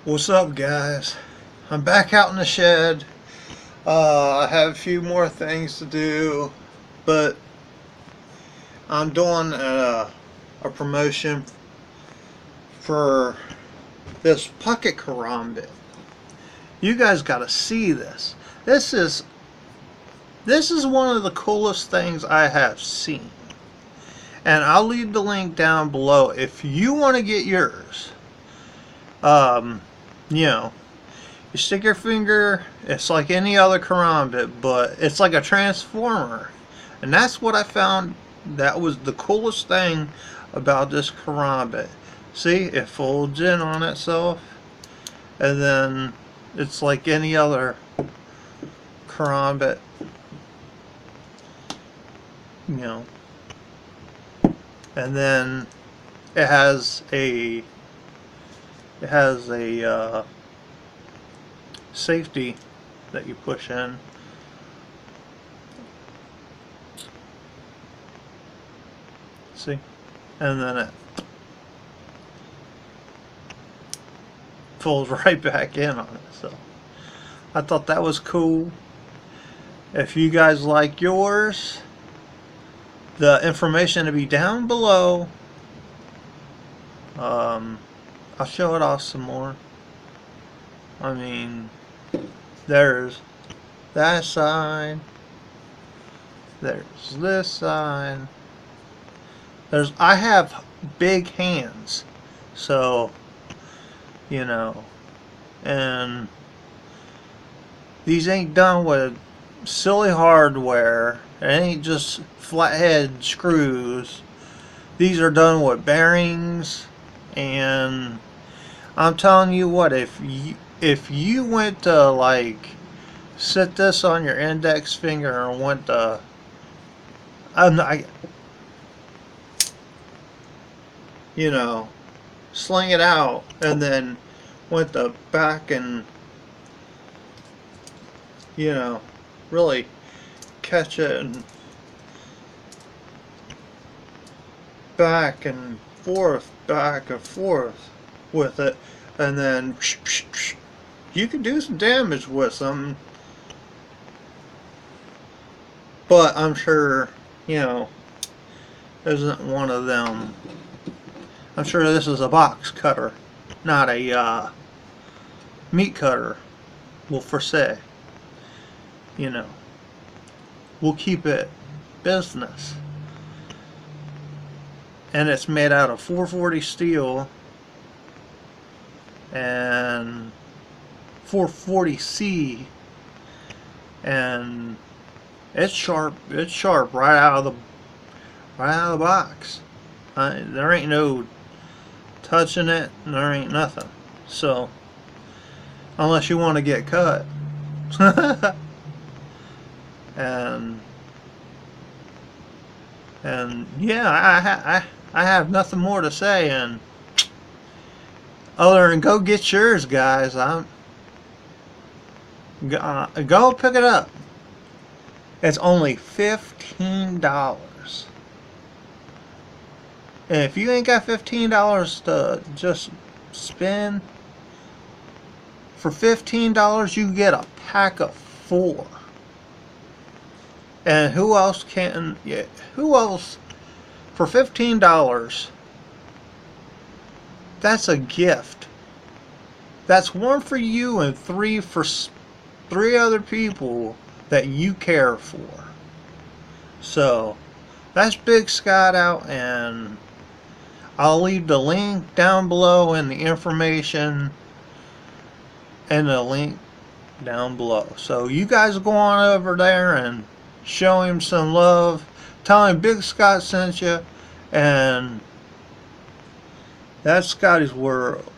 What's up, guys? I'm back out in the shed. I have a few more things to do, but I'm doing a promotion for this pocket karambit. You guys got to see this. This is one of the coolest things I have seen, and I'll leave the link down below if you want to get yours. You know, you stick your finger, it's like any other karambit, but it's like a transformer. And that's what I found that was the coolest thing about this karambit. See, it folds in on itself, and then it's like any other karambit, you know. And then it has a safety that you push in. See? And then it folds right back in on it. So I thought that was cool. If you guys like yours, the information will be down below. I'll show it off some more. I mean, there's that side, there's this side, I have big hands, so, you know, and these ain't done with silly hardware. It ain't just flathead screws. These are done with bearings, and I'm telling you what, if you went to like sit this on your index finger and went to you know, sling it out and then went to back and, you know, really catch it and back and forth with it, and then you can do some damage with them. But I'm sure, you know, isn't one of them. I'm sure this is a box cutter, not a meat cutter. Well, for say, you know, we'll keep it business. And it's made out of 440 steel and 440C, and it's sharp right out of the box. There ain't no touching it, and there ain't nothing. So unless you want to get cut. and yeah, I have nothing more to say, and other than go get yours, guys. Go pick it up. It's only $15. And if you ain't got $15 to just spend, for $15 you get a pack of 4. And who else can? Yeah, who else? For $15, that's a gift. That's 1 for you and 3 for 3 other people that you care for. So that's Big Scott out, and I'll leave the link down below and the information and the link down below. So you guys go on over there and show him some love. Tell him Big Scott sent you, and that's Scotty's World.